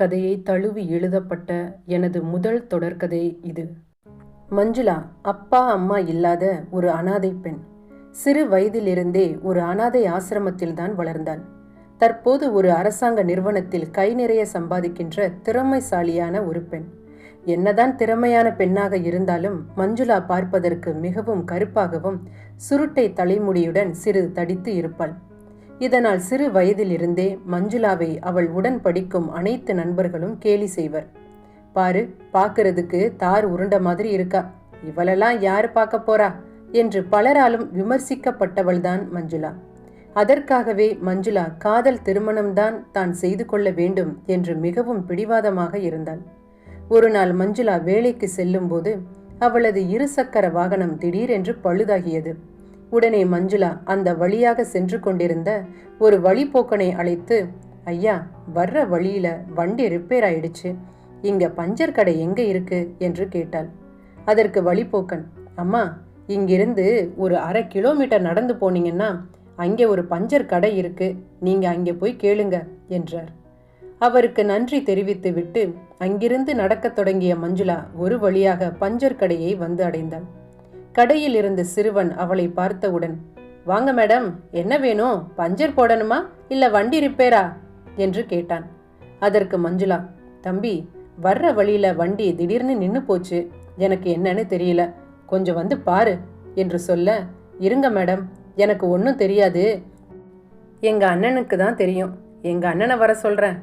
கதையை தழுவி எழுதப்பட்ட எனது முதல் தொடர்கதை இது. மஞ்சுளா அப்பா அம்மா இல்லாத ஒரு அனாதை பெண். சிறு வயதிலிருந்தே ஒரு அனாதை ஆசிரமத்தில்தான் வளர்ந்தாள். தற்போது ஒரு அரசாங்க நிறுவனத்தில் கை நிறைய சம்பாதிக்கின்ற திறமைசாலியான ஒரு பெண். என்னதான் திறமையான பெண்ணாக இருந்தாலும் மஞ்சுளா பார்ப்பதற்கு மிகவும் கருப்பாகவும் சுருட்டை தலைமுடியுடன் சிறிது தடித்து இருப்பாள். இதனால் சிறு வயதிலிருந்தே மஞ்சுளாவை அவள் உடன் படிக்கும் அனைத்து நண்பர்களும் கேலி செய்வர். பாரு, பார்க்கறதுக்கு தார் உருண்ட மாதிரி இருக்கா, இவளெல்லாம் யாரு பார்க்க போறா என்று பலராலும் விமர்சிக்கப்பட்டவள்தான் மஞ்சுளா. அதற்காகவே மஞ்சுளா காதல் திருமணம்தான் தான் செய்து கொள்ள வேண்டும் என்று மிகவும் பிடிவாதமாக இருந்தாள். ஒரு நாள் மஞ்சுளா வேலைக்கு செல்லும் போது அவளது இருசக்கர வாகனம் திடீரென்று பழுதாகியது. உடனே மஞ்சுளா அந்த வழியாக சென்று கொண்டிருந்த ஒரு வழிப்போக்கனை அழைத்து, ஐயா, வர்ற வழியில வண்டி ரிப்பேர் ஆயிடுச்சு, இங்க பஞ்சர் கடை எங்க இருக்கு என்று கேட்டாள். அதற்கு வழிப்போக்கன், அம்மா, இங்கிருந்து ஒரு 1/2 கிலோமீட்டர் நடந்து போனீங்கன்னா அங்கே ஒரு பஞ்சர் கடை இருக்கு, நீங்க அங்கே போய் கேளுங்க என்றார். அவருக்கு நன்றி தெரிவித்து விட்டு அங்கிருந்து நடக்கத் தொடங்கிய மஞ்சுளா ஒரு வழியாக பஞ்சர் கடையை வந்து அடைந்தாள். கடையில் இருந்த சிறுவன் அவளை பார்த்தவுடன், வாங்க மேடம், என்ன வேணும், பஞ்சர் போடணுமா இல்ல வண்டி ரிப்பேரா என்று கேட்டான். அதற்கு மஞ்சுளா, தம்பி, வர்ற வழியில வண்டி திடீர்னு நின்னு போச்சு, எனக்கு என்னன்னு தெரியல, கொஞ்சம் வந்து பாரு என்று சொல்ல, இருங்க மேடம், எனக்கு ஒன்றும் தெரியாது, எங்க அண்ணனுக்கு தான் தெரியும், எங்க அண்ணனை வர சொல்றேன்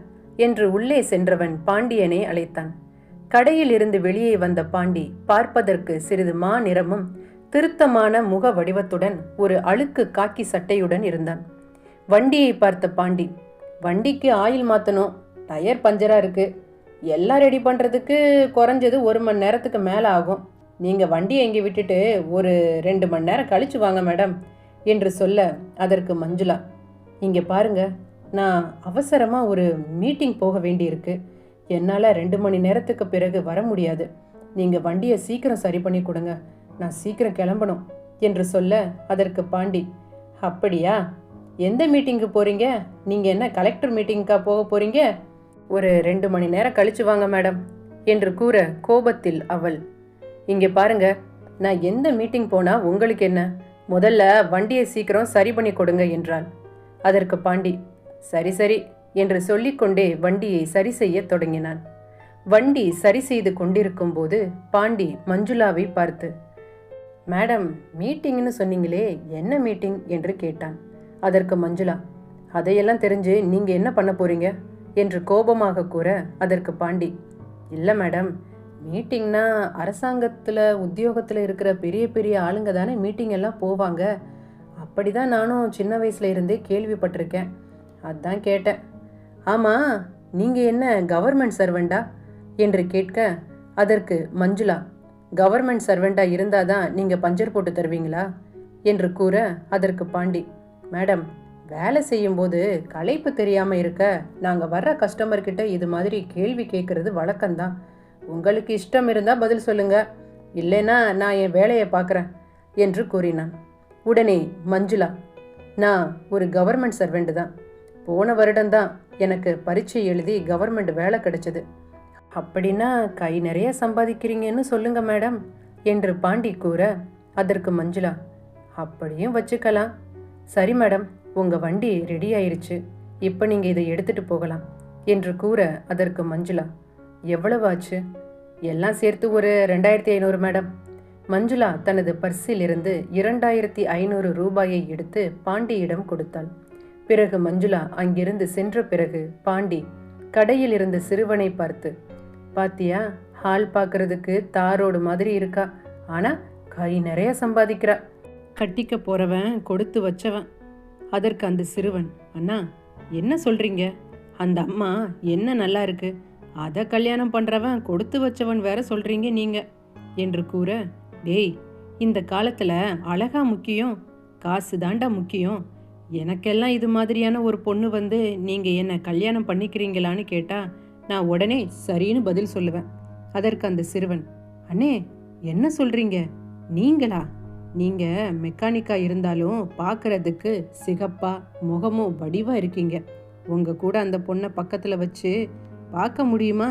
என்று உள்ளே சென்றவன் பாண்டியனை அழைத்தான். கடையில் இருந்து வெளியே வந்த பாண்டி பார்ப்பதற்கு சிறிது நிறமும் திருத்தமான முக வடிவத்துடன் ஒரு அழுக்கு காக்கி சட்டையுடன் இருந்தான். வண்டியை பார்த்த பாண்டி, வண்டிக்கு ஆயில் மாத்தணும், டயர் பஞ்சரா இருக்கு, எல்லாம் ரெடி பண்றதுக்கு குறைஞ்சது 1 மணி நேரத்துக்கு மேல ஆகும், நீங்க வண்டியை இங்கே விட்டுட்டு ஒரு 2 மணி நேரம் கழிச்சு வாங்க மேடம் என்று சொல்ல, அதற்கு மஞ்சுளா, இங்க பாருங்க, நான் அவசரமா ஒரு மீட்டிங் போக வேண்டியிருக்கு, என்னால் 2 மணி நேரத்துக்கு பிறகு வர முடியாது, நீங்கள் வண்டியை சீக்கிரம் சரி பண்ணி கொடுங்க, நான் சீக்கிரம் கிளம்பணும் என்று சொல்ல, அதற்கு பாண்டி, அப்படியா, எந்த மீட்டிங்கு போகிறீங்க, நீங்கள் என்ன கலெக்டர் மீட்டிங்க்கா போக போகிறீங்க, ஒரு 2 மணி நேரம் கழிச்சு வாங்க மேடம் என்று கூற கோபத்தில் அவள், இங்கே பாருங்க, நான் எந்த மீட்டிங் போனால் உங்களுக்கு என்ன, முதல்ல வண்டியை சீக்கிரம் சரி பண்ணி கொடுங்க என்றாள். அதற்கு பாண்டி, சரி சரி என்று சொல்லிக்கொண்டே வண்டியை சரி செய்ய தொடங்கினான். வண்டி சரி செய்து கொண்டிருக்கும் போது பாண்டி மஞ்சுளாவை பார்த்து, மேடம், மீட்டிங்னு சொன்னீங்களே, என்ன மீட்டிங் என்று கேட்டான். அதற்கு மஞ்சுளா, அதையெல்லாம் தெரிஞ்சு நீங்க என்ன பண்ண போறீங்க என்று கோபமாக கூற, அதற்கு பாண்டி, இல்லை மேடம், மீட்டிங்னா அரசாங்கத்தில் உத்தியோகத்தில் இருக்கிற பெரிய பெரிய ஆளுங்க தானே மீட்டிங் எல்லாம் போவாங்க, அப்படிதான் நானும் சின்ன வயசுல இருந்தே கேள்விப்பட்டிருக்கேன், அதான் கேட்டேன். ஆமாம், நீங்கள் என்ன கவர்மெண்ட் சர்வெண்டா என்று கேட்க, அதற்கு மஞ்சுளா, கவர்மெண்ட் சர்வெண்டா இருந்தாதான் நீங்கள் பஞ்சர் போட்டு தருவீங்களா என்று கூற, அதற்கு பாண்டி, மேடம், வேலை செய்யும்போது களைப்பு தெரியாமல் இருக்க நாங்கள் வர்ற கஸ்டமர்கிட்ட இது மாதிரி கேள்வி கேட்கறது வழக்கம்தான், உங்களுக்கு இஷ்டம் இருந்தால் பதில் சொல்லுங்க, இல்லைன்னா நான் என் வேலையை பார்க்குறேன் என்று கூறினான். உடனே மஞ்சுளா, நான் ஒரு கவர்மெண்ட் சர்வெண்ட் தான், போன வருடம்தான் எனக்கு பரீட்சை எழுதி கவர்மெண்ட் வேலை கிடைச்சது, அப்படின்னா கை நிறைய சம்பாதிக்கிறீங்கன்னு சொல்லுங்க மேடம் என்று பாண்டி கூற, அதற்கு மஞ்சுளா, அப்படியும் வச்சுக்கலாம், சரி மேடம், உங்கள் வண்டி ரெடி ஆயிருச்சு, இப்போ நீங்கள் இதை எடுத்துட்டு போகலாம் என்று கூற, அதற்கு மஞ்சுளா, எவ்வளவு ஆச்சு, எல்லாம் சேர்த்து ஒரு 2500 மேடம். மஞ்சுளா தனது பர்சில் இருந்து 2500 ரூபாயை எடுத்து பாண்டியிடம் கொடுத்தாள். பிறகு மஞ்சுளா அங்கிருந்து சென்ற பிறகு பாண்டி கடையில் இருந்த சிறுவனை பார்த்து, பாத்தியா, ஹால் பார்க்கறதுக்கு தாரோடு மாதிரி இருக்கா, ஆனா கை நிறைய சம்பாதிக்கிறா, கட்டிக்க போறவன் கொடுத்து வச்சவன். அதற்கு அந்த சிறுவன், அண்ணா, என்ன சொல்றீங்க, அந்த அம்மா என்ன நல்லா இருக்கு, அதை கல்யாணம் பண்றவன் கொடுத்து வச்சவன் வேற சொல்றீங்க நீங்க என்று கூற, டேய், இந்த காலத்துல அழகா முக்கியம், காசு தாண்டா முக்கியம், எனக்கெல்லாம் இது மாதிரியான ஒரு பொண்ணு வந்து நீங்கள் என்ன கல்யாணம் பண்ணிக்கிறீங்களான்னு கேட்டால் நான் உடனே சரின்னு பதில் சொல்லுவேன். அதற்கு அந்த சிறுவன், அண்ணே, என்ன சொல்கிறீங்க, நீங்களா, நீங்கள் மெக்கானிக்காக இருந்தாலும் பார்க்குறதுக்கு சிகப்பா முகமும் வடிவாக இருக்கீங்க, உங்கள் கூட அந்த பொண்ணை பக்கத்தில் வச்சு பார்க்க முடியுமா?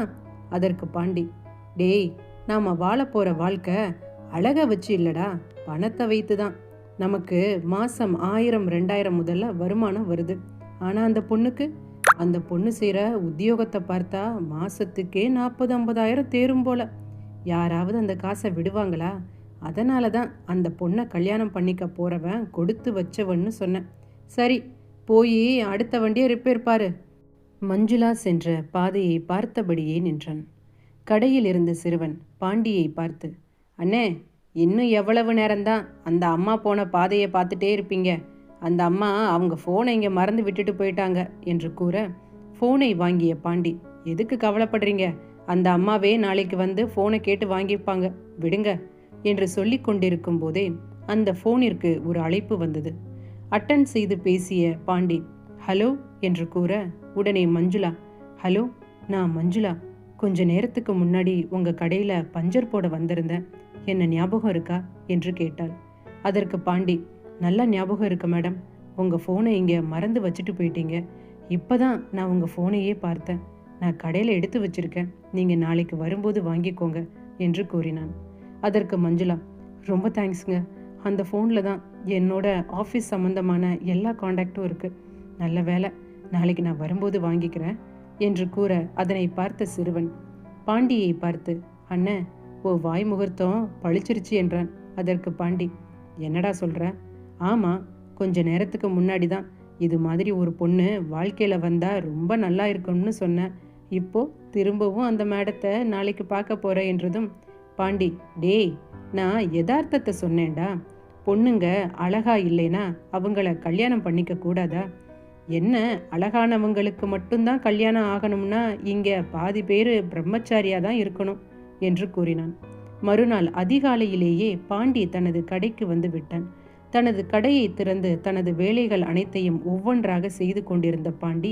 அதற்கு பாண்டி, டேய், நாம வாழ போற வாழ்க்கை அழக வச்சு இல்லடா, பணத்தை வைத்து தான். நமக்கு மாசம் 1000 2000 முதல்ல வருமானம் வருது. ஆனா அந்த பொண்ணு செய்கிற உத்தியோகத்தை பார்த்தா மாசத்துக்கே 40-50 தேரும் போல. யாராவது அந்த காசை விடுவாங்களா? அதனால தான் அந்த பொண்ணை கல்யாணம் பண்ணிக்க போறவன் கொடுத்து வச்சவன்னு சொன்னேன். சரி, போய் அடுத்த வண்டியை ரிப்பேர் பாரு. மஞ்சுளா சென்ற பாதையை பார்த்தபடியே நின்றான். கடையில் இருந்த சிறுவன் பாண்டியை பார்த்து, அண்ணே, இன்னும் எவ்வளவு நேரம்தான் அந்த அம்மா போன பாதையை பார்த்துட்டே இருப்பீங்க? அந்த அம்மா அவங்க ஃபோனை இங்கே மறந்து விட்டுட்டு போயிட்டாங்க என்று கூற, ஃபோனை வாங்கிய பாண்டி, எதுக்கு கவலைப்படுறீங்க? அந்த அம்மாவே நாளைக்கு வந்து ஃபோனை கேட்டு வாங்கிப்பாங்க, விடுங்க என்று சொல்லி கொண்டிருக்கும் போதே அந்த ஃபோனிற்கு ஒரு அழைப்பு வந்தது. அட்டன் செய்து பேசிய பாண்டி ஹலோ என்று கூற, உடனே மஞ்சுளா, ஹலோ, நான் மஞ்சுளா. கொஞ்ச நேரத்துக்கு முன்னாடி உங்கள் கடையில் பஞ்சர் போட வந்திருந்தேன், என்ன ஞாபகம் இருக்கா என்று கேட்டாள். அதற்கு பாண்டி, நல்லா ஞாபகம் இருக்கு மேடம். உங்கள் ஃபோனை இங்கே மறந்து வச்சுட்டு போயிட்டீங்க. இப்போ தான் நான் உங்கள் ஃபோனையே பார்த்தேன். நான் கடையில் எடுத்து வச்சுருக்கேன், நீங்கள் நாளைக்கு வரும்போது வாங்கிக்கோங்க என்று கூறினான். அதற்கு மஞ்சுளா, ரொம்ப தேங்க்ஸுங்க. அந்த ஃபோனில் தான் என்னோட ஆஃபீஸ் சம்மந்தமான எல்லா காண்டாக்டும் இருக்குது. நல்ல வேலை, நாளைக்கு நான் வரும்போது வாங்கிக்கிறேன் என்று கூற, அதனை பார்த்த சிறுவன் பாண்டியை பார்த்து, அண்ணன், ஓ வாய் முகூர்த்தம் பழிச்சிருச்சு என்றான். அதற்கு பாண்டி, என்னடா சொல்கிற? ஆமாம், கொஞ்ச நேரத்துக்கு முன்னாடி தான் இது மாதிரி ஒரு பொண்ணு வாழ்க்கையில் வந்தால் ரொம்ப நல்லா இருக்கும்னு சொன்னேன். இப்போ திரும்பவும் அந்த மேடத்தை நாளைக்கு பார்க்க போற என்றதும் பாண்டி, டேய், நான் யதார்த்தத்தை சொன்னேன்டா. பொண்ணுங்க அழகா இல்லைனா அவங்கள கல்யாணம் பண்ணிக்க கூடாதா? என்ன, அழகானவங்களுக்கு மட்டும்தான் கல்யாணம் ஆகணும்னா இங்கே பாதி பேர் பிரம்மச்சாரியாக தான் இருக்கணும் என்று கூறினான். மறுநாள் அதிகாலையிலேயே பாண்டி தனது கடைக்கு வந்து விட்டான். தனது கடையை திறந்து தனது வேலைகள் அனைத்தையும் ஒவ்வொன்றாக செய்து கொண்டிருந்த பாண்டி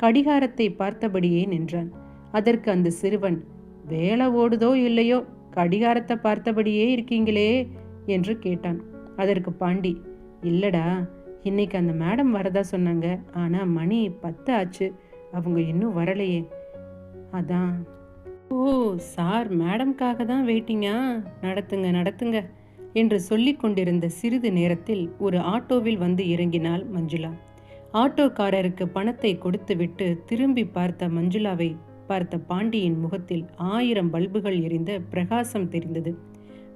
கடிகாரத்தை பார்த்தபடியே நின்றான். அதற்கு அந்த சிறுவன், வேலை ஓடுதோ இல்லையோ, கடிகாரத்தை பார்த்தபடியே இருக்கீங்களே என்று கேட்டான். அதற்கு பாண்டி, இல்லடா, இன்னைக்கு அந்த மேடம் வரதா சொன்னாங்க. ஆனால் மணி 10 ஆச்சு, அவங்க இன்னும் வரலையே, அதான். ஓ, சார் மேடம்காக தான் வெயிட்டிங்கா? நடத்துங்க நடத்துங்க என்று சொல்லி கொண்டிருந்த சிறிது நேரத்தில் ஒரு ஆட்டோவில் வந்து இறங்கினாள் மஞ்சுளா. ஆட்டோக்காரருக்கு பணத்தை கொடுத்துவிட்டு திரும்பி பார்த்த மஞ்சுளாவை பார்த்த பாண்டியின் முகத்தில் 1000 பல்புகள் எரிந்த பிரகாசம் தெரிந்தது.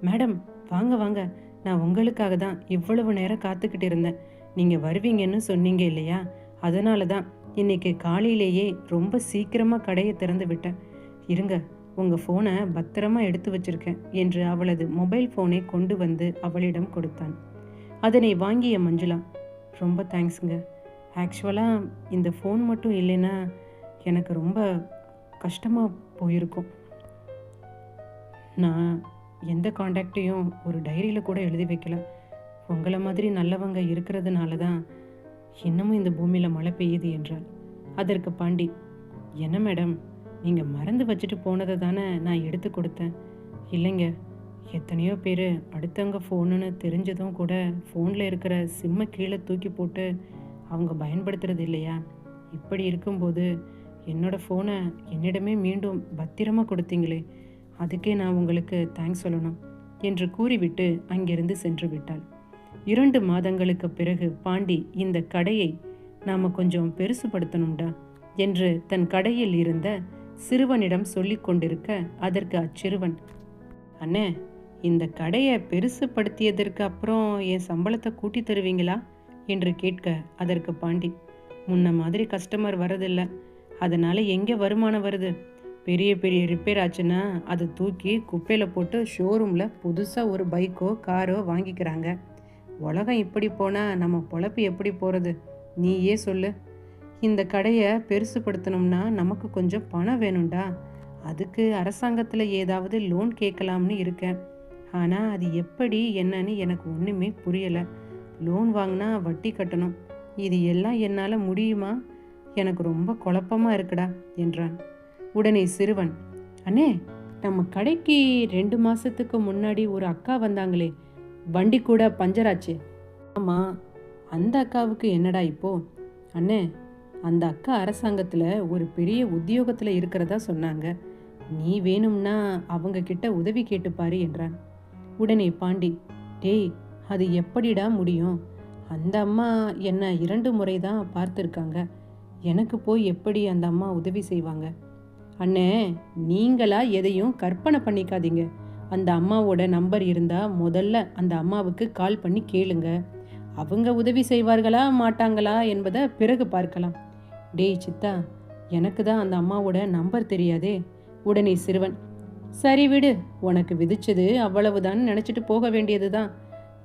மேடம், வாங்க வாங்க, நான் உங்களுக்காக தான் இவ்வளவு நேரம் காத்துக்கிட்டு இருந்தேன். நீங்கள் வருவீங்கன்னு சொன்னீங்க இல்லையா, அதனால தான் இன்னைக்கு காலையிலேயே ரொம்ப சீக்கிரமாக கடையை திறந்து விட்டேன். இருங்க, உங்கள் ஃபோனை பத்திரமா எடுத்து வச்சிருக்கேன் என்று அவளது மொபைல் ஃபோனை கொண்டு வந்து அவளிடம் கொடுத்தான். அதனை வாங்கிய மஞ்சுளா, ரொம்ப தேங்க்ஸுங்க. ஆக்சுவலாக இந்த ஃபோன் மட்டும் இல்லைன்னா எனக்கு ரொம்ப கஷ்டமாக போயிருக்கும். நான் எந்த காண்டாக்டையும் ஒரு டைரியில் கூட எழுதி வைக்கல. உங்களை மாதிரி நல்லவங்க இருக்கிறதுனால தான் இன்னமும் இந்த பூமியில் மழை பெய்யுது என்றாள். அதற்கு பாண்டி, என்ன மேடம், நீங்கள் மறந்து வச்சுட்டு போனதை தானே நான் எடுத்து கொடுத்தேன். இல்லைங்க, எத்தனையோ பேர் அடுத்தவங்க ஃபோனுன்னு தெரிஞ்சதும் கூட ஃபோனில் இருக்கிற சிம்மை கீழே தூக்கி போட்டு அவங்க பயன்படுத்துறது இல்லையா? இப்படி இருக்கும்போது என்னோடய ஃபோனை என்னிடமே மீண்டும் பத்திரமாக கொடுத்தீங்களே, அதுக்கே நான் உங்களுக்கு தேங்க்ஸ் சொல்லணும் என்று கூறிவிட்டு அங்கிருந்து சென்று விட்டாள். 2 மாதங்களுக்கு பிறகு பாண்டி இந்த கடையை நாம் கொஞ்சம் பெருசுபடுத்தணும்டா என்று தன் கடையில் இருந்த சிறுவனிடம் சொல்லி கொண்டிருக்க, அதற்கு அச்சிறுவன், அண்ணே, இந்த கடையை பெருசுபடுத்தியதற்கு அப்புறம் என் சம்பளத்தை கூட்டி தருவீங்களா என்று கேட்க, அதற்கு பாண்டி, முன்ன மாதிரி கஸ்டமர் வரதில்லை, அதனால் எங்கே வருமானம் வருது? பெரிய பெரிய ரிப்பேர் ஆச்சுன்னா அதை தூக்கி குப்பையில் போட்டு ஷோரூமில் புதுசாக ஒரு பைக்கோ காரோ வாங்கிக்கிறாங்க. உலகம் இப்படி போனால் நம்ம பொழப்பு எப்படி போகிறது? நீயே சொல்லு. இந்த கடையை பெருசுப்படுத்தணும்னா நமக்கு கொஞ்சம் பணம் வேணும்டா. அதுக்கு அரசாங்கத்தில் ஏதாவது லோன் கேட்கலாம்னு இருக்கேன். ஆனால் அது எப்படி என்னன்னு எனக்கு ஒன்றுமே புரியலை. லோன் வாங்கினா வட்டி கட்டணும். இது எல்லாம் என்னால் முடியுமா? எனக்கு ரொம்ப குழப்பமாக இருக்குடா என்றான். உடனே சிறுவன், அண்ணே, நம்ம கடைக்கு 2 மாதத்துக்கு முன்னாடி ஒரு அக்கா வந்தாங்களே, வண்டி கூட பஞ்சராச்சு. ஆமாம், அந்த அக்காவுக்கு என்னடா இப்போ? அண்ணே, அந்த அக்கா அரசாங்கத்தில் ஒரு பெரிய உத்தியோகத்தில் இருக்கிறதா சொன்னாங்க. நீ வேணும்னா அவங்க கிட்ட உதவி கேட்டுப்பாரு என்றான். உடனே பாண்டி, டேய், அது எப்படிடா முடியும்? அந்த அம்மா என்னை 2 முறை தான் பார்த்துருக்காங்க. எனக்கு போய் எப்படி அந்த அம்மா உதவி செய்வாங்க? அண்ணே, நீங்களா எதையும் கற்பனை பண்ணிக்காதீங்க. அந்த அம்மாவோட நம்பர் இருந்தா முதல்ல அந்த அம்மாவுக்கு கால் பண்ணி கேளுங்க. அவங்க உதவி செய்வார்களா மாட்டாங்களா என்பதை பிறகு பார்க்கலாம். டேய் சித்தா, எனக்கு தான் அந்த அம்மாவோட நம்பர் தெரியாதே. உடனே சிறுவன், சரி விடு, உனக்கு விதிச்சது அவ்வளவுதான் நினைச்சிட்டு போக வேண்டியதுதான்.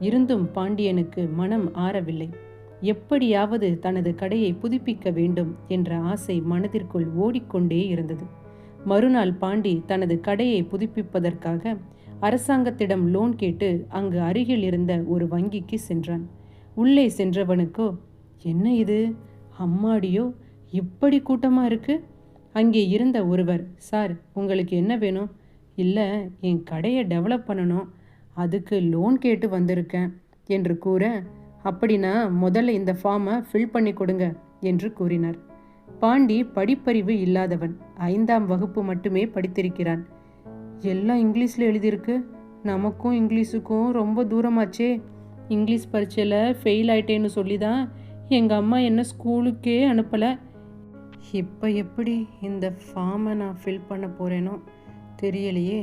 இருந்தும் பாண்டியனுக்கு மனம் ஆறவில்லை. எப்படியாவது தனது கடையை புதுப்பிக்க வேண்டும் என்ற ஆசை மனதிற்குள் ஓடிக்கொண்டே இருந்தது. மறுநாள் பாண்டி தனது கடையை புதுப்பிப்பதற்காக அரசாங்கத்திடம் லோன் கேட்டு அங்கு அருகில் இருந்த ஒரு வங்கிக்கு சென்றான். உள்ளே சென்றவனுக்கோ, என்ன இது, அம்மாடியோ, இப்படி கூட்டமா இருக்கு? அங்கே இருந்த ஒருவர், சார், உங்களுக்கு என்ன வேணும்? இல்லை, என் கடையை டெவலப் பண்ணணும், அதுக்கு லோன் கேட்டு வந்திருக்கேன் என்று கூற, அப்படின்னா முதல்ல இந்த ஃபார்மை ஃபில் பண்ணி கொடுங்க என்று கூறினார். பாண்டி படிப்பறிவு இல்லாதவன், 5ஆம் வகுப்பு மட்டுமே படித்திருக்கிறான். எல்லாம் இங்கிலீஷில் எழுதியிருக்கு, நமக்கும் இங்கிலீஷுக்கும் ரொம்ப தூரமாச்சே. இங்கிலீஷ் பரீட்சையில் ஃபெயில் ஆயிட்டேன்னு சொல்லி தான் எங்கள் அம்மா என்ன ஸ்கூலுக்கே அனுப்பலை. இப்போ எப்படி இந்த ஃபார்மை நான் ஃபில் பண்ண போகிறேனோ தெரியலையே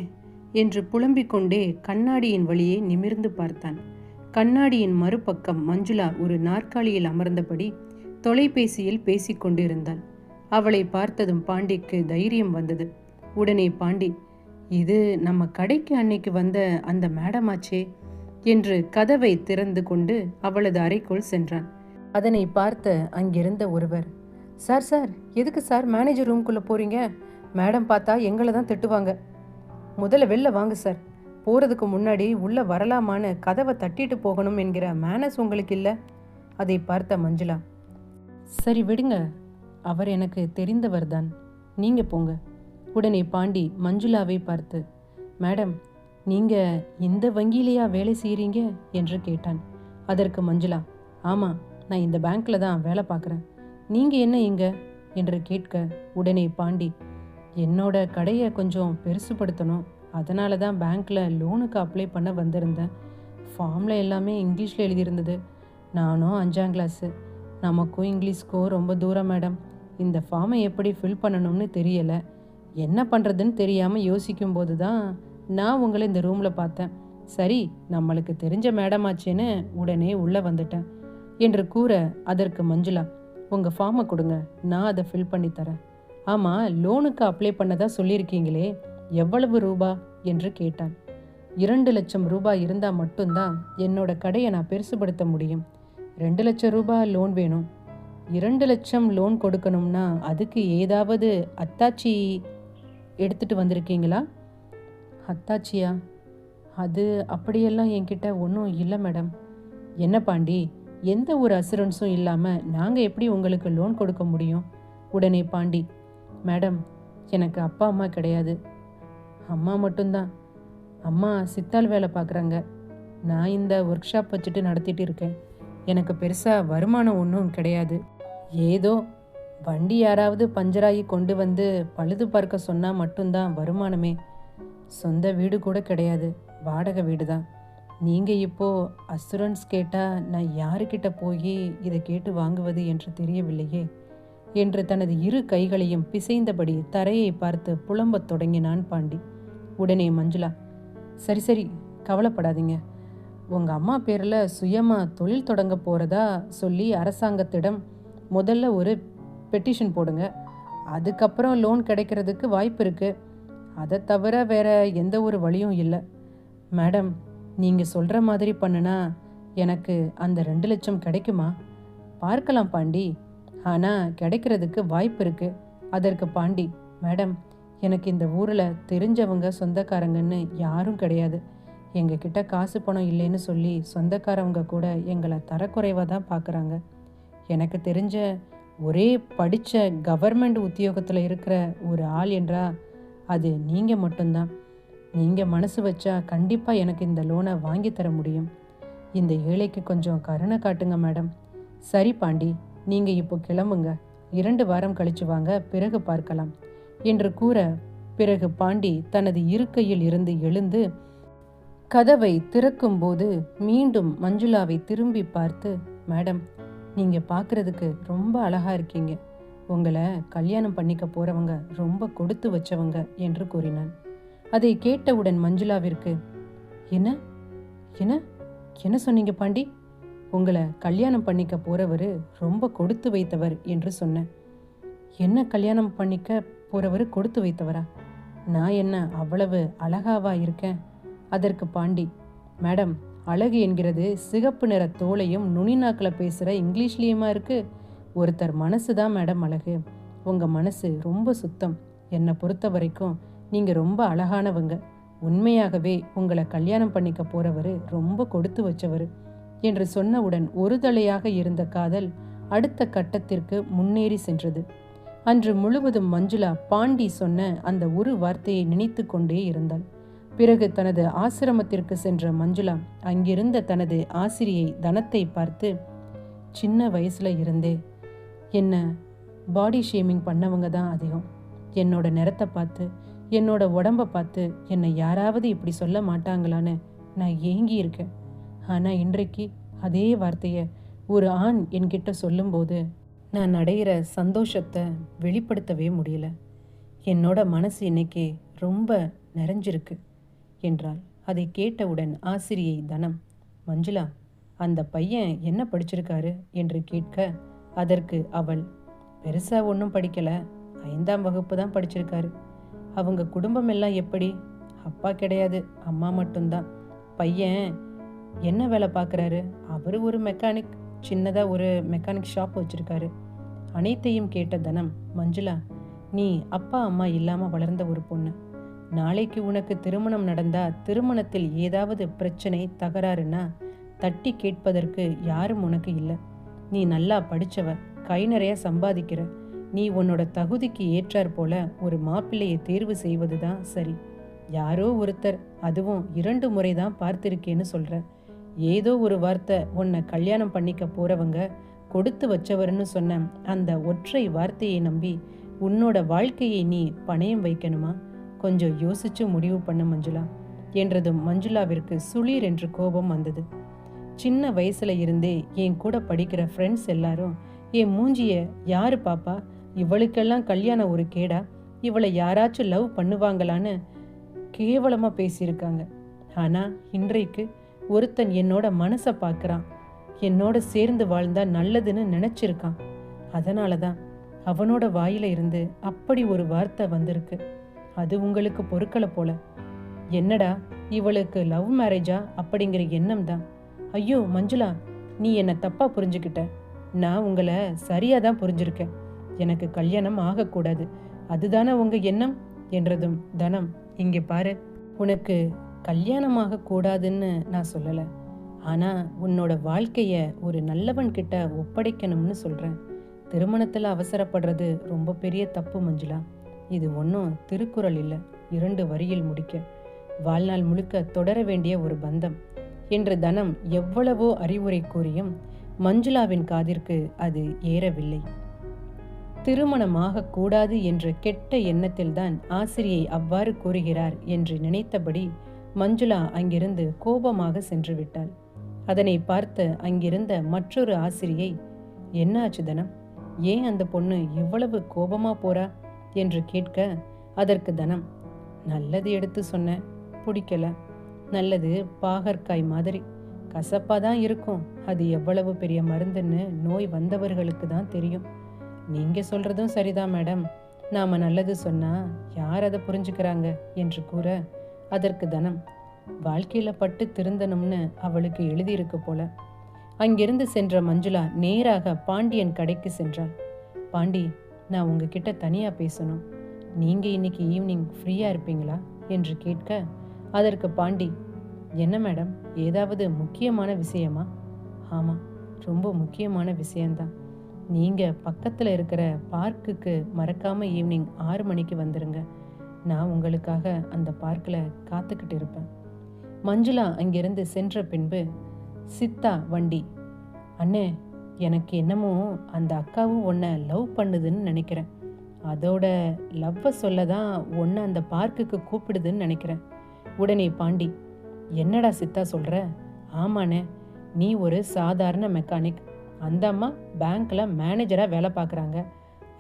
என்று புலம்பிக் கொண்டே கண்ணாடியின் வழியே நிமிர்ந்து பார்த்தான். கண்ணாடியின் மறுபக்கம் மஞ்சுளா ஒரு நாற்காலியில் அமர்ந்தபடி தொலைபேசியில் பேசிக்கொண்டிருந்தாள். அவளை பார்த்ததும் பாண்டிக்கு தைரியம் வந்தது. உடனே பாண்டி, இது நம்ம கடைக்கு அன்னைக்கு வந்த அந்த மேடமாச்சே என்று கதவை திறந்து கொண்டு அவளது அறைக்குள் சென்றான். அதனை பார்த்த அங்கிருந்த ஒருவர், சார் சார், எதுக்கு சார் மேனேஜர் ரூம்குள்ளே போறீங்க? மேடம் பார்த்தா எங்களை தான் திட்டுவாங்க. முதல்ல வெளில வாங்க சார். போகிறதுக்கு முன்னாடி உள்ள வரலாமான்னு கதவை தட்டிட்டு போகணும் என்கிற மேனஸ் உங்களுக்கு இல்லை? அதை பார்த்த மஞ்சுளா, சரி விடுங்க, அவர் எனக்கு தெரிந்தவர் தான், நீங்க போங்க. உடனே பாண்டி மஞ்சுளாவை பார்த்து, மேடம், நீங்க இந்த வங்கியிலையா வேலை செய்கிறீங்க என்று கேட்டான். அதற்கு மஞ்சுளா, ஆமாம், நான் இந்த பேங்க்ல தான் வேலை பார்க்குறேன். நீங்க என்ன இங்க என்று கேட்க, உடனே பாண்டி, என்னோட கடையை கொஞ்சம் பெருசுப்படுத்தணும், அதனால தான் பேங்க்ல லோனுக்கு அப்ளை பண்ண வந்திருந்தேன். ஃபார்மில் எல்லாமே இங்கிலீஷில் எழுதியிருந்தது. நானும் 5ஆம் கிளாஸு, நமக்கும் இங்கிலீஷ்க்கும் ரொம்ப தூரம் மேடம். இந்த ஃபார்மை எப்படி ஃபில் பண்ணணும்னு தெரியலை. என்ன பண்ணுறதுன்னு தெரியாமல் யோசிக்கும் போது தான் நான் உங்களை இந்த ரூமில் பார்த்தேன். சரி, நம்மளுக்கு தெரிஞ்ச மேடம் ஆச்சேன்னு உடனே உள்ளே வந்துட்டேன் என்று கூற, அதற்கு மஞ்சுளா, உங்கள் ஃபார்மை கொடுங்க, நான் அதை ஃபில் பண்ணி தரேன். ஆமாம், லோனுக்கு அப்ளை பண்ணதா சொல்லியிருக்கீங்களே, எவ்வளவு ரூபா என்று கேட்டான். 2 லட்சம் ரூபாய் இருந்தால் மட்டும்தான் என்னோட கடையை நான் பெருசுபடுத்த முடியும். 2 லட்சம் ரூபாய் லோன் வேணும். 2 லட்சம் லோன் கொடுக்கணும்னா அதுக்கு ஏதாவது அத்தாச்சி எடுத்துட்டு வந்திருக்கீங்களா? அத்தாச்சியா? அது அப்படியெல்லாம் என்கிட்ட ஒன்றும் இல்லை மேடம். என்ன பாண்டி, எந்த ஒரு அசூரன்ஸும் இல்லாமல் நாங்கள் எப்படி உங்களுக்கு லோன் கொடுக்க முடியும்? உடனே பாண்டி, மேடம், எனக்கு அப்பா அம்மா கிடையாது, அம்மா மட்டும்தான். அம்மா சித்தாள் வேலை பார்க்குறாங்க. நான் இந்த ஒர்க் ஷாப் வச்சுட்டு நடத்திட்டு இருக்கேன். எனக்கு பெருசாக வருமானம் ஒன்றும் கிடையாது. ஏதோ வண்டி யாராவது பஞ்சராகி கொண்டு வந்து பழுது பார்க்க சொன்னால் மட்டும்தான் வருமானமே. சொந்த வீடு கூட கிடையாது, வாடகை வீடு தான். நீங்கள் இப்போது அசூரன்ஸ் கேட்டால் நான் யாருக்கிட்ட போய் இதை கேட்டு வாங்குவது என்று தெரியவில்லையே என்று தனது 2 கைகளையும் பிசைந்தபடி தரையை பார்த்து புலம்பத் தொடங்கினான் பாண்டி. உடனே மஞ்சுளா, சரி சரி, கவலைப்படாதீங்க. உங்கள் அம்மா பேரில் சுயமாக தொழில் தொடங்க போகிறதா சொல்லி அரசாங்கத்திடம் முதல்ல ஒரு பெட்டிஷன் போடுங்க. அதுக்கப்புறம் லோன் கிடைக்கிறதுக்கு வாய்ப்பு இருக்குது. அதை தவிர வேற எந்த ஒரு வழியும் இல்லை. மேடம், நீங்கள் சொல்கிற மாதிரி பண்ணுனா எனக்கு அந்த 2 லட்சம் கிடைக்குமா? பார்க்கலாம் பாண்டி, ஆனால் கிடைக்கிறதுக்கு வாய்ப்பு இருக்குது. அதற்கு பாண்டி, மேடம், எனக்கு இந்த ஊரில் தெரிஞ்சவங்க சொந்தக்காரங்கன்னு யாரும் கிடையாது. எங்ககிட்ட காசு பணம் இல்லைன்னு சொல்லி சொந்தக்காரவங்க கூட எங்களை தரக்குறைவாக தான் பார்க்குறாங்க. எனக்கு தெரிஞ்ச ஒரே படித்த கவர்மெண்ட் உத்தியோகத்தில் இருக்கிற ஒரு ஆள் என்றா அது நீங்கள் மட்டும்தான். நீங்கள் மனசு வச்சா கண்டிப்பாக எனக்கு இந்த லோனை வாங்கி தர முடியும். இந்த ஏழைக்கு கொஞ்சம் கருணை காட்டுங்க மேடம். சரி பாண்டி, நீங்கள் இப்போ கிளம்புங்க, 2 வாரம் கழிச்சு வாங்க, பிறகு பார்க்கலாம் என்று கூற, பிறகு பாண்டி தனது இருக்கையில் இருந்து எழுந்து கதவை திறக்கும்போது மீண்டும் மஞ்சுளாவை திரும்பி பார்த்து, மேடம், நீங்க பார்க்கறதுக்கு ரொம்ப அழகா இருக்கீங்க. உங்களை கல்யாணம் பண்ணிக்க போறவங்க ரொம்ப கொடுத்து வச்சவங்க என்று கூறினான். அதை கேட்டவுடன் மஞ்சுளாவிற்கு, என்ன என்ன என்ன சொன்னீங்க பாண்டி? உங்களை கல்யாணம் பண்ணிக்க போறவரு ரொம்ப கொடுத்து வைத்தவர் என்று சொன்னேன். என்ன கல்யாணம் பண்ணிக்க போறவரு கொடுத்து வைத்தவரா? நான் என்ன அவ்வளவு அழகாவா இருக்கேன்? அதற்கு பாண்டி, மேடம், அழகு என்கிறது சிகப்பு நிற தோலையும் நுனிநாக்கில் பேசுகிற இங்கிலீஷ்லேயுமா இருக்கு? ஒருத்தர் மனசு தான் மேடம் அழகு. உங்கள் மனசு ரொம்ப சுத்தம். என்னை பொறுத்த வரைக்கும் நீங்கள் ரொம்ப அழகானவங்க. உண்மையாகவே உங்களை கல்யாணம் பண்ணிக்க போறவர் ரொம்ப கொடுத்து வச்சவர் என்று சொன்னவுடன் ஒரு தலையாக இருந்த காதல் அடுத்த கட்டத்திற்கு முன்னேறி சென்றது. அன்று முழுவதும் மஞ்சுளா பாண்டி சொன்ன அந்த ஒரு வார்த்தையை நினைத்து கொண்டே இருந்தாள். பிறகு தனது ஆசிரமத்திற்கு சென்ற மஞ்சுளா அங்கிருந்த தனது ஆசிரியை தனத்தை பார்த்து, சின்ன வயசுல இருந்தே என்ன பாடி ஷேமிங் பண்ணவங்க தான் அதிகம். என்னோட நிறத்தை பார்த்து, என்னோட உடம்பை பார்த்து என்னை யாராவது இப்படி சொல்ல மாட்டாங்களான்னு நான் ஏங்கி இருக்கேன். ஆனால் இன்றைக்கு அதே வார்த்தையை ஒரு ஆண் என்கிட்ட சொல்லும்போது நான் அடையிற சந்தோஷத்தை வெளிப்படுத்தவே முடியல. என்னோட மனசு இன்னைக்கு ரொம்ப நிறைஞ்சிருக்கு என்றாள். அதை கேட்டவுடன் ஆசிரியை தனம், மஞ்சுளா, அந்த பையன் என்ன படிச்சிருக்காரு என்று கேட்க, அதற்கு அவள், பெருசா ஒன்றும் படிக்கல, 5ஆம் வகுப்பு தான் படிச்சிருக்காரு. அவங்க குடும்பம் எல்லாம் எப்படி? அப்பா கிடையாது, அம்மா மட்டும்தான். பையன் என்ன வேலை பார்க்குறாரு? அவர் ஒரு மெக்கானிக், சின்னதாக ஒரு மெக்கானிக் ஷாப் வச்சிருக்காரு. அனைத்தையும் கேட்ட தனம், மஞ்சுளா, நீ அப்பா அம்மா இல்லாமல் வளர்ந்த ஒரு பொண்ணு. நாளைக்கு உனக்கு திருமணம் நடந்தா திருமணத்தில் ஏதாவது பிரச்சனை தகராறுனா தட்டி கேட்பதற்கு யாரும் உனக்கு இல்லை. நீ நல்லா படிச்சவ, கை நிறைய சம்பாதிக்கிற. நீ உன்னோட தகுதிக்கு ஏற்றாற் போல ஒரு மாப்பிள்ளையை தேர்வு செய்வது தான் சரி. யாரோ ஒருத்தர், அதுவும் 2 முறை தான் பார்த்திருக்கேன்னு சொல்ற. ஏதோ ஒரு வார்த்தை உன்னை கல்யாணம் பண்ணிக்க போறவங்க கொடுத்து வச்சவர்னு சொன்ன அந்த ஒற்றை வார்த்தையை நம்பி உன்னோட வாழ்க்கையை நீ பணயம் வைக்கணுமா? கொஞ்சம் யோசிச்சு முடிவு பண்ண மஞ்சுளா என்றதும் மஞ்சுளாவிற்கு சுளீர் என்று கோபம் வந்தது. சின்ன வயசுல இருந்தே என் கூட படிக்கிற ஃப்ரெண்ட்ஸ் எல்லாரும் என் மூஞ்சிய யாரு பாப்பா, இவளுக்கெல்லாம் கல்யாணம் ஒரு கேடா, இவளை யாராச்சும் லவ் பண்ணுவாங்களான்னு கேவலமா பேசியிருக்காங்க. ஆனா இன்றைக்கு ஒருத்தன் என்னோட மனசை பார்க்கறான், என்னோட சேர்ந்து வாழ்ந்தா நல்லதுன்னு நினைச்சிருக்கான். அதனாலதான் அவனோட வாயில இருந்து அப்படி ஒரு வார்த்தை வந்திருக்கு. அது உங்களுக்கு பொறுக்கலை போல. என்னடா இவளுக்கு லவ் மேரேஜா அப்படிங்கிற எண்ணம் தான். ஐயோ மஞ்சுளா, நீ என்னை தப்பா புரிஞ்சுக்கிட்ட. நான் உங்களை சரியா தான் புரிஞ்சிருக்கேன். எனக்கு கல்யாணம் ஆகக்கூடாது, அதுதானே உங்க எண்ணம் என்றதும் தனம், இங்கே பாரு, உனக்கு கல்யாணமாக கூடாதுன்னு நான் சொல்லலை. ஆனா உன்னோட வாழ்க்கைய ஒரு நல்லவன் கிட்ட ஒப்படைக்கணும்னு சொல்றேன். திருமணத்துல அவசரப்படுறது ரொம்ப பெரிய தப்பு மஞ்சுளா. இது ஒன்றும் திருக்குறள் இல்லை, 2 வரியில் முடிக்க வாழ்நாள் முழுக்க தொடர வேண்டிய ஒரு பந்தம் என்று தனம் எவ்வளவோ அறிவுரை கூறியும் மஞ்சுளாவின் காதிற்கு அது ஏறவில்லை. திருமணமாக கூடாது என்ற கெட்ட எண்ணத்தில்தான் ஆசிரியை அவ்வாறு கூறுகிறார் என்று நினைத்தபடி மஞ்சுளா அங்கிருந்து கோபமாக சென்று விட்டாள். அதனை பார்த்து அங்கிருந்த மற்றொரு ஆசிரியை, என்ன ஆச்சு தனம், ஏன் அந்த பொண்ணு இவ்வளவு கோபமா போறா என்று கேட்க, அதற்கு தனம், நல்லது எடுத்து சொன்ன, பிடிக்கல. நல்லது பாகற்காய் மாதிரி கசப்பாதான் இருக்கும். அது எவ்வளவு பெரிய மருந்துன்னு நோய் வந்தவர்களுக்கு தான் தெரியும். நீங்க சொல்றதும் சரிதான் மேடம். நாம நல்லது சொன்னா யார் அதை புரிஞ்சுக்கிறாங்க என்று கூற, அதற்கு தனம், வாழ்க்கையில பட்டு திருந்தணும்னு அவளுக்கு எழுதியிருக்கு போல. அங்கிருந்து சென்ற மஞ்சுளா நேராக பாண்டியன் கடைக்கு சென்றாள். பாண்டி, நான் உங்ககிட்ட தனியா பேசணும். நீங்க இன்னைக்கு ஈவினிங் ஃப்ரீயா இருப்பீங்களா என்று கேட்க, அதற்கு பாண்டி, என்ன மேடம், ஏதாவது முக்கியமான விஷயமா? ஆமா, ரொம்ப முக்கியமான விஷயம்தான். நீங்க பக்கத்துல இருக்கிற பார்க்குக்கு மறக்காம ஈவினிங் 6 மணிக்கு வந்துருங்க. நான் உங்களுக்காக அந்த பார்க்கில் காத்துக்கிட்டு இருப்பேன். மஞ்சுளா அங்கிருந்து சென்ற பின்பு சித்தா வண்டி, அண்ணே எனக்கு என்னமோ அந்த அக்காவும் உன்னை லவ் பண்ணுதுன்னு நினைக்கிறேன். அதோட லவ்வை சொல்ல தான் உன்னை அந்த பார்க்குக்கு கூப்பிடுதுன்னு நினைக்கிறேன். உடனே பாண்டி, என்னடா சித்தா சொல்ற? ஆமாண்ணே, நீ ஒரு சாதாரண மெக்கானிக். அந்த அம்மா பேங்க்ல மேனேஜரா வேலை பார்க்குறாங்க.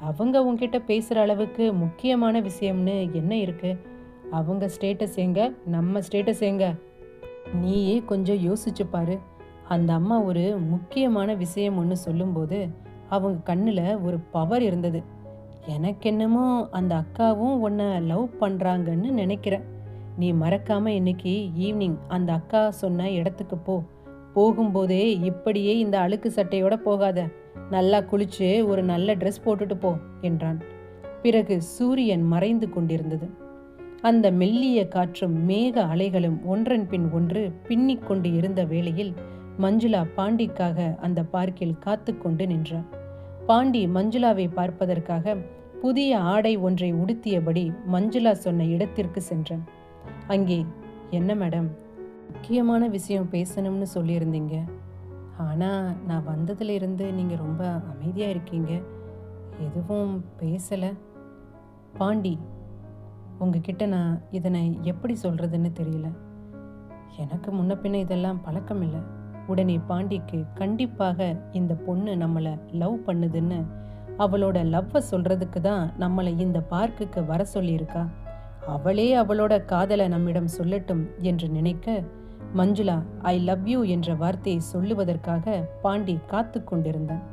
அவங்க உன்கிட்ட பேசுகிற அளவுக்கு முக்கியமான விஷயம்னு என்ன இருக்கு? அவங்க ஸ்டேட்டஸ் எங்க, நம்ம ஸ்டேட்டஸ் எங்க? நீயே கொஞ்சம் யோசிச்சு பாரு. அந்த அம்மா ஒரு முக்கியமான விஷயம் ஒன்று சொல்லும்போது அவங்க கண்ணில் ஒரு பவர் இருந்தது. எனக்கென்னமோ அந்த அக்காவும் உன்னை லவ் பண்ணுறாங்கன்னு நினைக்கிறேன். நீ மறக்காம இன்னைக்கு ஈவினிங் அந்த அக்கா சொன்ன இடத்துக்கு போ. போகும்போதே இப்படியே இந்த அழுக்கு சட்டையோட போகாத. நல்லா குளிச்சு ஒரு நல்ல ட்ரெஸ் போட்டுட்டு போ என்றான். பிறகு சூரியன் மறைந்து கொண்டிருந்தது. அந்த மெல்லிய காற்றும் மேக அலைகளும் ஒன்றன் பின் ஒன்று பின்னிக் கொண்டு இருந்த வேளையில் மஞ்சுளா பாண்டிக்காக அந்த பார்க்கில் காத்து கொண்டு நின்றாள். பாண்டி மஞ்சுளாவை பார்ப்பதற்காக புதிய ஆடை ஒன்றை உடுத்தியபடி மஞ்சுளா சொன்ன இடத்திற்கு சென்றான். அங்கே, என்ன மேடம், முக்கியமான விஷயம் பேசணும்னு சொல்லியிருந்தீங்க. ஆனால் நான் வந்ததுல இருந்து நீங்கள் ரொம்ப அமைதியாக இருக்கீங்க, எதுவும் பேசலை. பாண்டி, உங்ககிட்ட நான் இதனை எப்படி சொல்கிறதுன்னு தெரியல. எனக்கு முன்ன பின்ன இதெல்லாம் பழக்கம் இல்லை. உடனே பாண்டிக்கு கண்டிப்பாக இந்த பொண்ணு நம்மளை லவ் பண்ணுதுன்னு, அவளோட லவ்வை சொல்கிறதுக்கு தான் நம்மளை இந்த பார்க்குக்கு வர சொல்லியிருக்கா. அவளே அவளோட காதலை நம்மிடம் சொல்லட்டும் என்று நினைக்க, மஞ்சுளா ஐ லவ் யூ என்ற வார்த்தையை சொல்லுவதற்காக பாண்டி காத்து கொண்டிருந்தான்.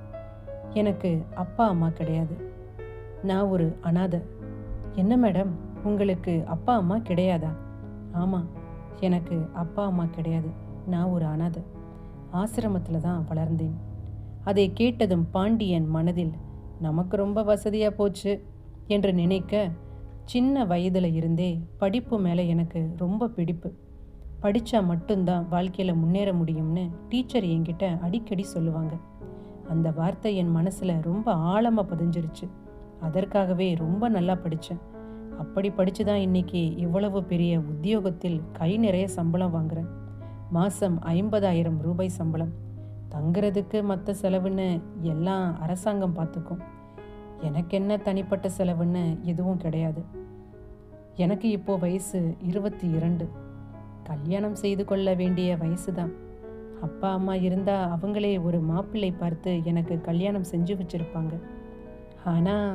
எனக்கு அப்பா அம்மா கிடையாது. நான் ஒரு அனாதை. என்ன மேடம், உங்களுக்கு அப்பா அம்மா கிடையாதா? ஆமாம், எனக்கு அப்பா அம்மா கிடையாது. நான் ஒரு அனாதை. ஆசிரமத்தில் தான் வளர்ந்தேன். அதை கேட்டதும் பாண்டியன் மனதில் நமக்கு ரொம்ப வசதியாக போச்சு என்று நினைக்க, சின்ன வயதில் இருந்தே படிப்பு மேலே எனக்கு ரொம்ப பிடிப்பு. படித்தா மட்டும்தான் வாழ்க்கையில் முன்னேற முடியும்னு டீச்சர் என்கிட்ட அடிக்கடி சொல்லுவாங்க. அந்த வார்த்தை என் மனசில் ரொம்ப ஆழமாக பதிஞ்சிருச்சு. அதற்காகவே ரொம்ப நல்லா படித்தேன். அப்படி படித்து தான் இன்றைக்கி இவ்வளவு பெரிய உத்தியோகத்தில் கை நிறைய சம்பளம் வாங்குகிறேன். மாதம் 50,000 ரூபாய் சம்பளம். தங்குறதுக்கு மற்ற செலவுன்னு எல்லாம் அரசாங்கம் பார்த்துக்கும். எனக்கு என்ன தனிப்பட்ட செலவுன்னு எதுவும் கிடையாது. எனக்கு இப்போ வயசு 22. கல்யாணம் செய்து கொள்ள வேண்டிய வயசு தான். அப்பா அம்மா இருந்தால் அவங்களே ஒரு மாப்பிள்ளை பார்த்து எனக்கு கல்யாணம் செஞ்சு வச்சுருப்பாங்க. ஆனால்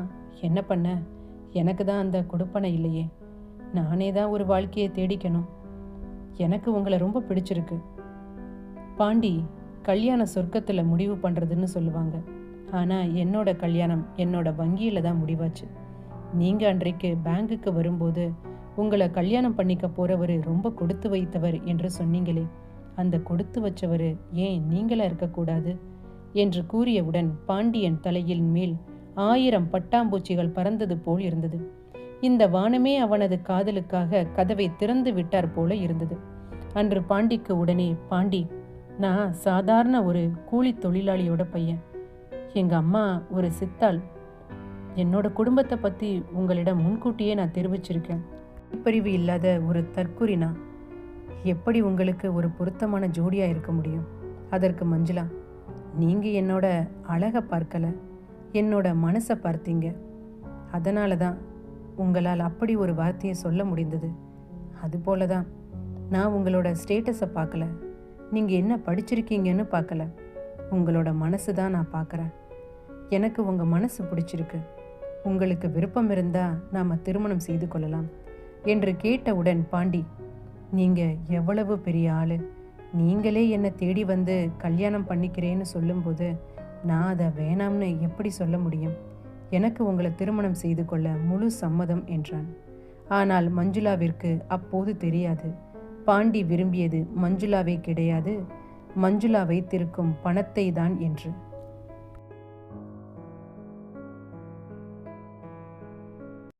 என்ன பண்ண, எனக்கு தான் அந்த கொடுப்பனை இல்லையே. நானே தான் ஒரு வாழ்க்கையை தேடிக்கணும். எனக்கு உங்களை ரொம்ப பிடிச்சிருக்கு. பாண்டி, கல்யாண சொர்க்கத்தில் முடிவு பண்ணுறதுன்னு சொல்லுவாங்க. ஆனால் என்னோட கல்யாணம் என்னோட வங்கியில் தான் முடிவாச்சு. நீங்கள் அன்றைக்கு பேங்குக்கு வரும்போது உங்களை கல்யாணம் பண்ணிக்க போகிறவர் ரொம்ப கொடுத்து வைத்தவர் என்று சொன்னீங்களே, அந்த கொடுத்து வச்சவர் ஏன் நீங்களா இருக்கக்கூடாது என்று கூறியவுடன் பாண்டியன் தலையில் மேல் 1000 பட்டாம்பூச்சிகள் பறந்தது போல் இருந்தது. இந்த வானமே அவனது காதலுக்காக கதவை திறந்து விட்டார் போல இருந்தது. அன்று பாண்டிக்கு உடனே, பாண்டி, நான் சாதாரண ஒரு கூலி தொழிலாளியோட பையன். எங்கள் அம்மா ஒரு சித்தாள். என்னோட குடும்பத்தை பற்றி உங்களிடம் முன்கூட்டியே நான் தெரிவிச்சிருக்கேன். பிரிவு இல்லாத ஒரு தற்குறினா எப்படி உங்களுக்கு ஒரு பொருத்தமான ஜோடியாக இருக்க முடியும்? அதற்கு மஞ்சுளா, நீங்கள் என்னோட அழகை பார்க்கலை, என்னோட மனசை பார்த்தீங்க. அதனால தான் உங்களால் அப்படி ஒரு வார்த்தையை சொல்ல முடிந்தது. அதுபோல தான் நான் உங்களோட ஸ்டேட்டஸை பார்க்கல, நீங்கள் என்ன படிச்சிருக்கீங்கன்னு பார்க்கல, உங்களோட மனசு தான் நான் பார்க்குறேன். எனக்கு உங்கள் மனசு பிடிச்சிருக்கு. உங்களுக்கு விருப்பம் இருந்தால் நாம் திருமணம் செய்து கொள்ளலாம் என்று கேட்டவுடன் பாண்டி, நீங்கள் எவ்வளவு பெரிய ஆள், நீங்களே என்னை தேடி வந்து கல்யாணம் பண்ணிக்கிறேன்னு சொல்லும்போது நான் அதை வேணாம்னு எப்படி சொல்ல முடியும்? எனக்கு உங்களை திருமணம் செய்து கொள்ள முழு சம்மதம் என்றான். ஆனால் மஞ்சுளாவிற்கு அப்போது தெரியாது, பாண்டி விரும்பியது மஞ்சுளாவே கிடையாது, மஞ்சுளா வைத்திருக்கும் பணத்தை தான் என்று.